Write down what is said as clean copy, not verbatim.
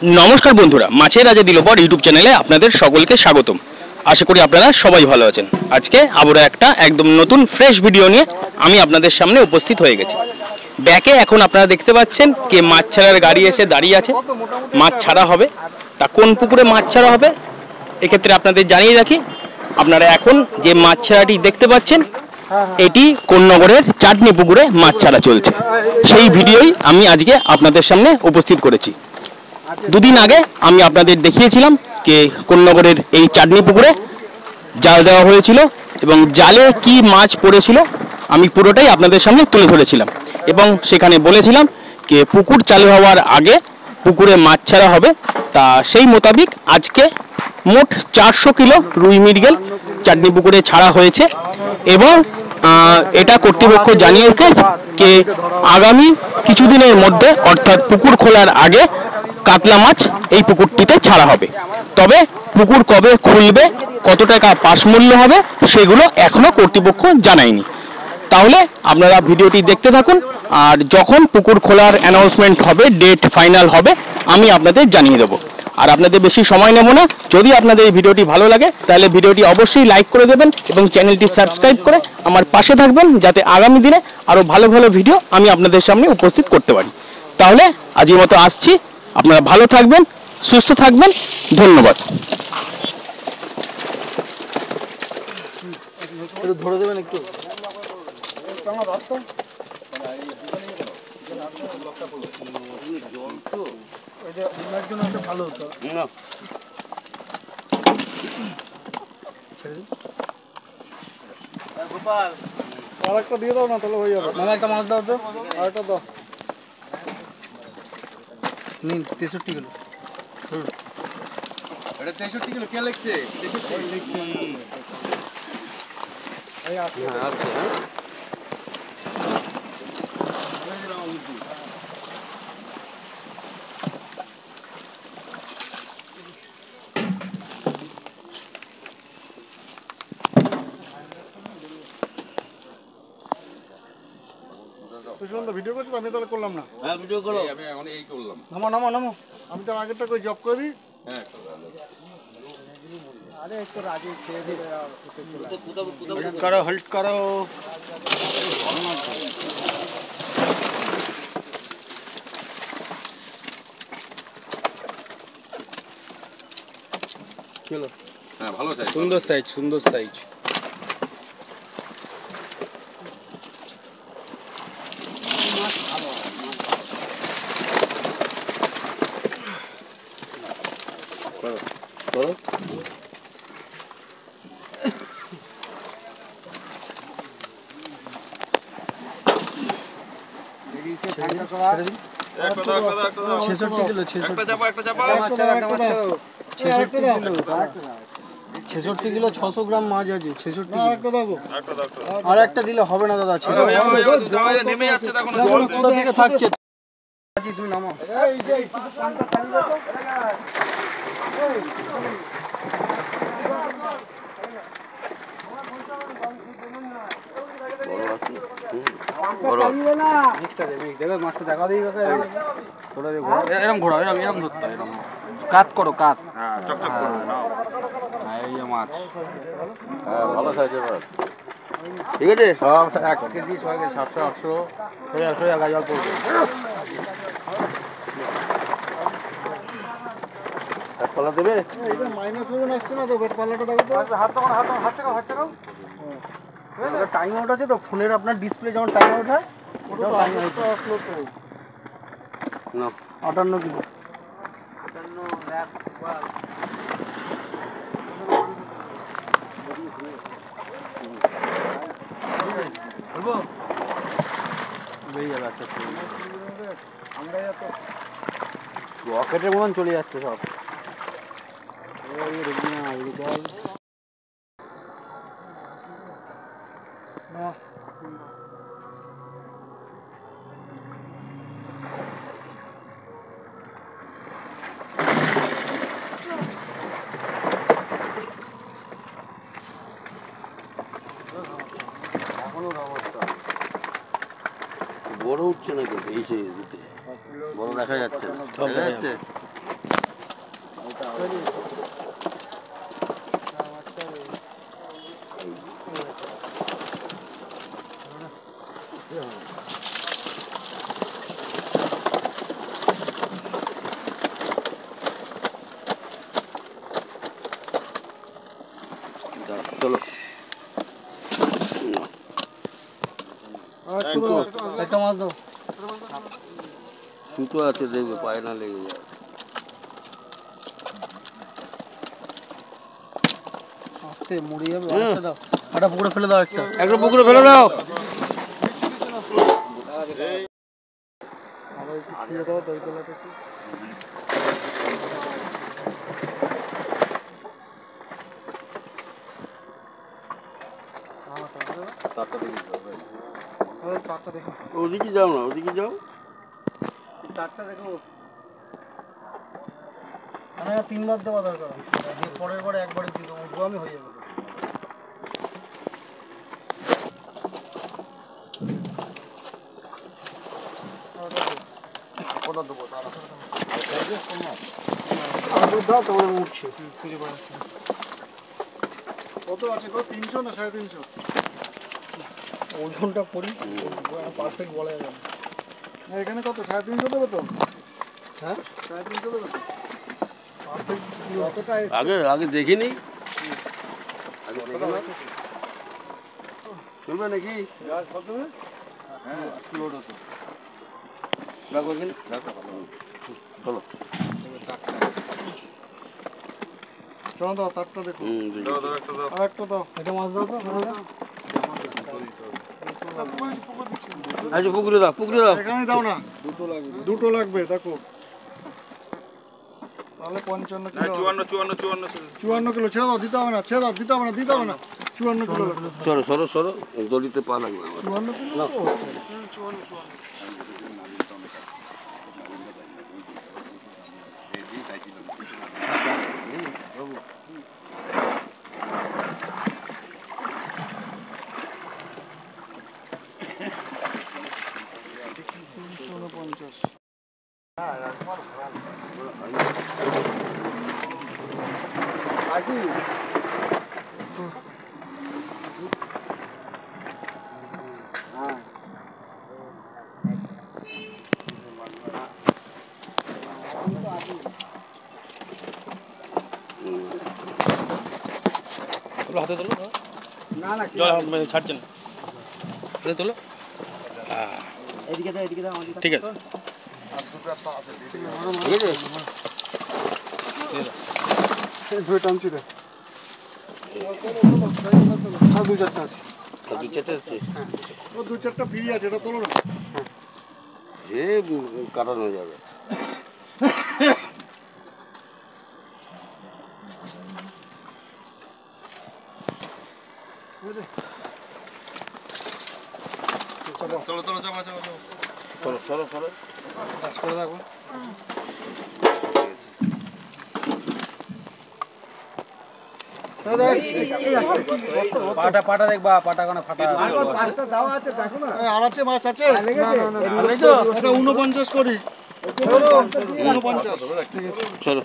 नमस्कार बंधुरा माछेर राजा दिलबर यूट्यूब चैनेले आपनादेर सकलके स्वागतम। आशा करी आपनारा सबाई भालो आछेन। आजके आबारो एकटा एकदम नतून फ्रेश भिडियो निये आमी आपनादेर सामने उपस्थित हये गेछि। बैके एखन आपनारा देखते पाच्छेन के माछ छाड़ार गाड़ी एसे दाड़िये आछे। माछ छाड़ा होबे ता कोन पुकुरे माछ छाड़ा होबे एई क्षेत्रे आपनादेर जानिये राखि आपनारा एखन जे माछ छाड़ाटी देखते पाच्छेन एटी कोन्नगरेर चाटनी पुकुरे माछ छाड़ा चलछे। सेई भिडियोई आमी आजके आपनादेर सामने उपस्थित करेछि। দুদিন আগে আমি আপনাদের দেখিয়েছিলাম যে কোন্নগরের এই চাটনি পুকুরে জাল দেওয়া হয়েছিল এবং জালে কি মাছ পড়েছিল আমি পুরোটাই আপনাদের সামনে তুলে ধরেছিলাম এবং সেখানে বলেছিলাম যে পুকুর চালু হওয়ার আগে পুকুরে মাছ ছাড়া হবে। তা সেই মোতাবেক আজকে মোট 400 কিলো রুই মৃগেল চাটনি পুকুরে ছাড়া হয়েছে এবং এটা কর্তৃপক্ষ জানিয়েছে যে আগামী কিছুদিনের মধ্যে অর্থাৎ পুকুর খোলার আগে কাতলা মাছ এই পুকুরটিতে ছাড়া হবে। তবে পুকুর কবে খুলবে কত টাকা পাস মূল্য হবে সেগুলো এখনো কর্তৃপক্ষ জানায়নি। তাহলে আপনারা ভিডিওটি দেখতে থাকুন আর যখন পুকুর খোলার অ্যানাউন্সমেন্ট হবে ডেট ফাইনাল হবে আমি আপনাদের জানিয়ে দেব। আর আপনাদের বেশি সময় নেব না। যদি আপনাদের এই ভিডিওটি ভালো লাগে তাহলে ভিডিওটি অবশ্যই লাইক করে দেবেন এবং চ্যানেলটি সাবস্ক্রাইব করে আমার পাশে থাকবেন যাতে আগামী দিনে আরো ভালো ভালো ভিডিও আমি আপনাদের সামনে উপস্থিত করতে পারি। তাহলে আজকের মতো আসছি। আপনারা ভালো থাকবেন, সুস্থ থাকবেন। ধন্যবাদ। একটু ধরে দেবেন একটু। এটা ওনার জন্য একটা ভালো হতো না। গোপাল আরেকটা দিয়ে দাও না তাহলে হয়ে যাবে। মামা একটা মাছ দাও তো, আরেকটা দাও। নিন 63 কিলো। এটা 63 কিলো কে লিখছে? 63 লিখছে। এই আছে হ্যাঁ আছে হ্যাঁ। তুই ভিডিও করছিস আমি তাহলে করলাম না। হ্যাঁ ভিডিও করো। আমি এখন এই করলাম। নামো নামো নামো। আমি তো আগেরটা কই জব করি। হ্যাঁ আরে একটু রাজি ছেড়ে দিলে আর করো হোল্ড করো। চলো হ্যাঁ ভালো সাইজ সুন্দর সাইজ সুন্দর সাইজ। করো ছেষট্টি কিলো 600 গ্রাম মাছ আছে। 66 আর একটা দিলে হবে না দাদা। পুরো দিকে থাকছে তুমি নামো। মাছটা দেখা দিই এরকম ঘোরা এরকম ধরতে এরকম কাত করো কাত। এই যে মাছ ভালো সাইজের মাছ ঠিক আছে। সব 1 কেজি 700 800 100 টাকা জল পড়বে। পাল্লা দেবে এটা মাইনাস ওজন আসছে না তো পাল্লাটা দেখো তো। হাত টাকা টাইম আউট আছে তো ফোনের আপনার ডিসপ্লে যেমন টাইম আউট হয় ওটা টাইম আউট আসলো তো না 58 কিলো 58 এক বলবো বেই যাবে। আচ্ছা আমরা এত রকেটের মতন চলে যাচ্ছে সব। এই রবিনা এদিকে না বড় উঠছে না কিন্তু এই সেই বড় দেখা যাচ্ছে। চলো একটা মাছ দাও। সুতো আছে দেখবে পায়ে না লেগে যায়। আস্তে মরে যাবে। আরেকটা দাও, একটা পুকুরে ফেলে দাও, একটা পুকুরে ফেলে দাও। ওদিকে যাও না, ওদিকে যাও। চারটা দেখো, হ্যাঁ 3 বার দেওয়া দরকার। পরের বারে একবারে দিয়ে দেবো, আমি হয়ে যাবে। ওটা দেবো দাও, তোমাদের উঠছে খুঁজে পাচ্ছি। কত আছে গো? 300 না 350? ওজনটা করি, পারফেক্ট বলা যাবে না। এখানে কত 350 দেবো তো? হ্যাঁ 350 দেবো তো? আগে আগে দেখিনি, চলবে নাকি? হ্যাঁ লোড হতো। রাখো এখানে, চলো চলো দাও, তারটা দেখো। আর একটা দাও, এটা মাছ দাও তো। আচ্ছা পুকুরে দাও, পুকুরে দাও। এখানে দাও না, দুটো লাগবে দেখো। তাহলে 55 কিলো, 54 কিলো। ছেড়ে দাও, দিতে হবে না, ছেড়ে দাও, দিতে হবে না, দিতে হবে না। 54 কিলো লাগবে। সরো সরো সরো, দড়িতে পা লাগবে। 54 কিলো। 54। হাতে তোলো, না না, জল ছাড়ছে না, হাতে তোলো। এদিকে দাও, এদিকে দাও। ঠিক আছে, ধরে টানছি রে। আর 2-4টা আছে। দু চারটে আছে, ও 2-4টা ফ্রি আছে, এটা তোলো না। এ কাটানো যাবে। সরো সরো সরো, কাজ করে রাখো। পাটা দেখবা, পাটা কানা ফাটা। আর আছে মাছ আছে? না না না, এটা 49 করি। 49। চলো।